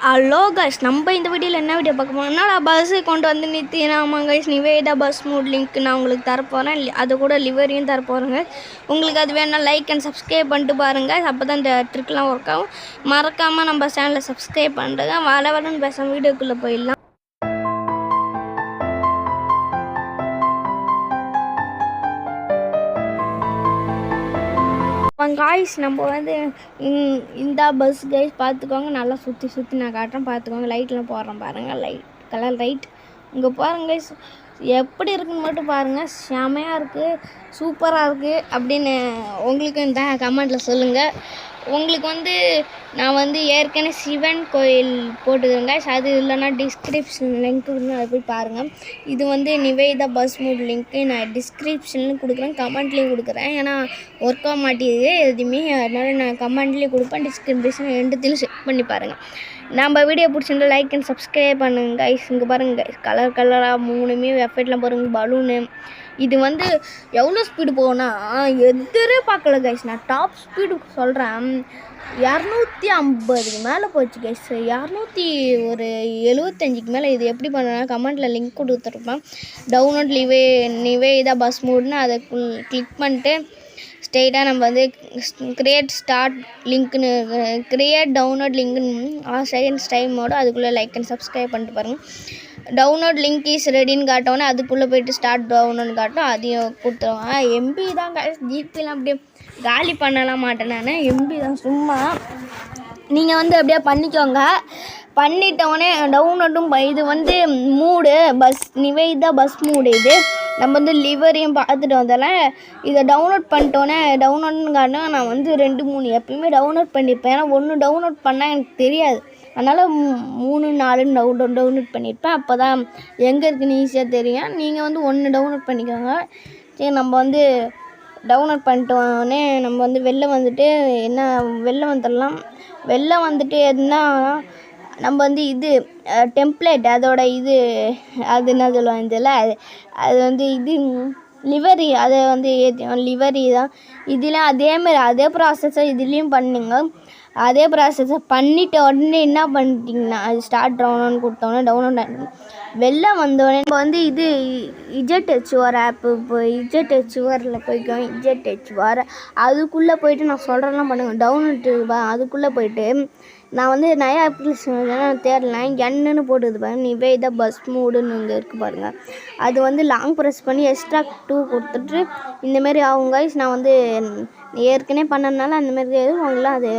Hello guys, நம்ம இந்த வீடியோவில் என்ன வீடியோ பார்க்க போனோம்னா, நான் பஸ்ஸு கொண்டு வந்து நிறுத்தினாமாம் guys. Nivetha bus mod link நான் உங்களுக்கு தரப்போகிறேன். அது கூட லிவரியும் தரப்போகிறேங்க. உங்களுக்கு அது வேணா லைக் அண்ட் சப்ஸ்கிரைப் பண்ணிட்டு பாருங்கள். அப்போ தான் இந்த ட்ரிக்லாம் ஒர்க் ஆகும். மறக்காமல் நம்ம சேனலை சப்ஸ்கிரைப் பண்ணுறேங்க. வளன்னு பேச வீடியோக்குள்ளே போயிடலாம். காய்ஸ், நம்ம வந்து இந்த பஸ் கைஸ் பார்த்துக்கோங்க. நல்லா சுற்றி நான் காட்டுறேன், பார்த்துக்கோங்க. லைட்லாம் போடுறேன் பாருங்கள், லைட் கலர் லைட் இங்கே பாருங்க கைஸ். எப்படி இருக்குன்னு மட்டும் பாருங்கள். செமையாக இருக்குது, சூப்பராக இருக்குது அப்படின்னு உங்களுக்கு இந்த கமெண்ட்டில் சொல்லுங்கள். உங்களுக்கு வந்து நான் வந்து ஏற்கனவே சிவன் கோயில் போட்டுக்கிறேங்க. அது இல்லைன்னா டிஸ்கிரிப்ஷன் லிங்க் அதை போய் பாருங்கள். இது வந்து நிவேதா பஸ் மூட் லிங்க்கு நான் டிஸ்கிரிப்ஷன்லையும் கொடுக்குறேன், கமெண்ட்லேயும் கொடுக்குறேன். ஏன்னா ஒர்க் ஆக மாட்டேங்குது எதுவுமே, அதனால் நான் கமெண்ட்லேயும் கொடுப்பேன், டிஸ்கிரிப்ஷன் ரெண்டுத்திலும் செக் பண்ணி பாருங்கள். நம்ம வீடியோ பிடிச்சிருந்தா லைக் அண்ட் சப்ஸ்கிரைப் பண்ணுங்க கைஸ். இங்கே பாருங்கள் கைஸ், கலராக மூணுமே எஃபெக்ட்லாம் பாருங்கள், பலூனு. இது வந்து எவ்வளோ ஸ்பீடு போகும்னா எதிரே பார்க்கல கைஸ். நான் டாப் ஸ்பீடு சொல்கிறேன், 250க்கு மேலே போச்சு கைஸ். 275க்கு மேலே. இது எப்படி பண்ணுறேன்னா கமெண்ட்டில் லிங்க் கொடுத்துருப்பேன். டவுன்லோட் நிவேதா பஸ் மூட்னு அதை கிளிக் பண்ணிட்டு ஸ்ட்ரெயிட்டாக நம்ம வந்து கிரியேட் ஸ்டார்ட் லிங்க்னு கிரியேட் டவுன்லோட் லிங்க்னு செகண்ட்ஸ் டைமோடு அதுக்குள்ளே லைக் அண்ட் சப்ஸ்கிரைப் பண்ணிட்டு பாருங்கள். டவுன்லோட் லிங்க் இஸ் ரெடின்னு காட்டோன்னே அதுக்குள்ளே போய்ட்டு ஸ்டார்ட் டவுன்லோட் காட்டும், அதையும் கொடுத்துருவாங்க. எம்பி தான் ஜிபிலாம் அப்படியே காலி பண்ணலாம் மாட்டேன் நான், எம்பி தான் சும்மா. நீங்கள் வந்து அப்படியே பண்ணிக்கோங்க. பண்ணிட்டோடனே டவுன்லோடும் இது வந்து மூடு பஸ் நிவேதா பஸ் மூடு. இது நம்ம வந்து லிவரையும் பார்த்துட்டு வந்தாலும் இதை டவுன்லோட் பண்ணிட்டோன்னே டவுன்லோட்னு காட்டினா நான் வந்து 2-3 எப்பயுமே டவுன்லோட் பண்ணியிருப்பேன். ஏன்னா ஒன்று டவுன்லோட் பண்ணால் எனக்கு தெரியாது, அதனால் 3-4 டவுன்லோட் பண்ணியிருப்பேன். அப்போ தான் எங்கே இருக்குன்னு ஈஸியாக தெரியும். நீங்கள் வந்து 1 டவுன்லோட் பண்ணிக்கோங்க. சரி, நம்ம வந்து டவுன்லோட் பண்ணிட்டோன்னே நம்ம வந்து வெளில வந்துட்டு வெளில வந்துடலாம். வெளில வந்துட்டு என்ன நம்ம வந்து இது டெம்ப்ளேட் அதோட இது அது என்ன சொல்லுவாங்க இதில், அது வந்து இது லிவரி, அதை வந்து லிவரி தான். இதில் அதேமாதிரி அதே ப்ராசஸை இதுலேயும் பண்ணுங்க. அதே ப்ராசஸை பண்ணிவிட்ட உடனே என்ன பண்ணிட்டிங்கன்னா அது ஸ்டார்ட் டவுன்லோட் கொடுத்தோன்னே டவுன்லோட் வெளில வந்தோடனே நம்ம வந்து இது இஜெட்ஹெச்ஆர் ஆப்பு, இப்போ இஜெட்ஹெச்ஆரில் போய்க்கோங்க. இஜெட்ஹெச்ஆர் அதுக்குள்ளே போய்ட்டு நான் சொல்கிறேன்லாம் பண்ணுங்கள். டவுன்லோட் அதுக்குள்ளே போய்ட்டு நான் வந்து நிறையா அப்ளிகேஷன் தேடலாம். என்னன்னு போட்டுது பாருங்கள், நிவேதா பஸ் மூடுன்னு இங்கே இருக்குது பாருங்கள். அது வந்து லாங் ப்ரெஸ் பண்ணி எக்ஸ்ட்ரா 2 கொடுத்துட்டு இந்தமாரி ஆகும் கைஸ். நான் வந்து ஏற்கனவே பண்ணதுனால அந்தமாரி அவங்களாம் அது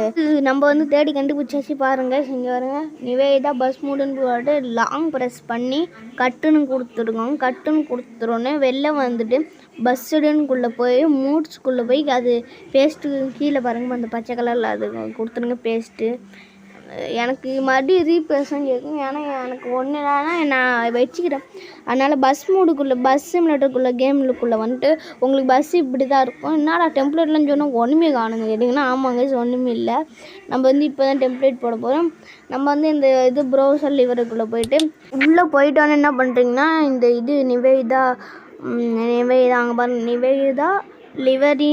நம்ம வந்து தேடி கண்டுபிடிச்சாச்சு பாருங்கள். இங்கே பாருங்க, நிவேதா பஸ் மூடுன்னு போட்டு லாங் ப்ரெஸ் பண்ணி கட்டுன்னு கொடுத்துருக்கோங்க. கட்டுன்னு கொடுத்துருவோன்னே வெளில வந்துட்டு பஸ்ஸுடனுக்குள்ளே போய் மூட்ஸ்குள்ளே போய் அது பேஸ்ட்டு கீழே பாருங்கள், அந்த பச்சை கலரில் அது கொடுத்துருங்க பேஸ்ட்டு. எனக்கு மறுபடியும் ரீப்ளேஸும் கேட்கும். ஏன்னா எனக்கு ஒன்று நான் வச்சுக்கிறேன். அதனால் பஸ் மூடுக்குள்ளே பஸ் சிமுலேட்டருக்குள்ளே கேமுக்குள்ளே வந்துட்டு உங்களுக்கு பஸ் இப்படி தான் இருக்கும். என்னடா டெம்ப்ளேட்லாம் சொன்னால் ஒன்றுமே காணுங்க கேட்டிங்கன்னா, ஆமாங்க ஒன்றுமே இல்லை. நம்ம வந்து இப்போ தான் டெம்ப்ளேட் போட போகிறோம். நம்ம வந்து இந்த இது ப்ரௌசர் லிவருக்குள்ளே போயிட்டு உள்ளே போயிட்டோன்னு என்ன பண்ணுறீங்கன்னா இந்த இது நிவேதா அங்கே பாருங்கள், நிவேதா லிவரி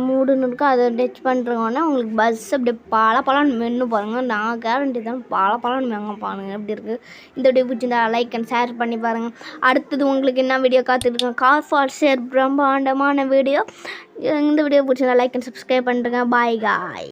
மூடுன்னு இருக்கும். அதை டச் பண்ணுறோன்னா உங்களுக்கு பஸ் அப்படியே பலான்னு மென்று பாருங்கள். நான் கேரண்டி தான் பலான்னு மெங்க பாருங்கள் எப்படி இருக்குது. இந்த வீடியோ பிடிச்சிருந்தா லைக் அண்ட் ஷேர் பண்ணி பாருங்கள். அடுத்தது உங்களுக்கு என்ன வீடியோ காத்துட்ருக்கேன், கார் ஃபார் ஷேர் பிரம்மாண்டமான வீடியோ. இந்த வீடியோ பிடிச்சிருந்தா லைக் அண்ட் சப்ஸ்கிரைப் பண்ணுறேங்க. பாய் காய்.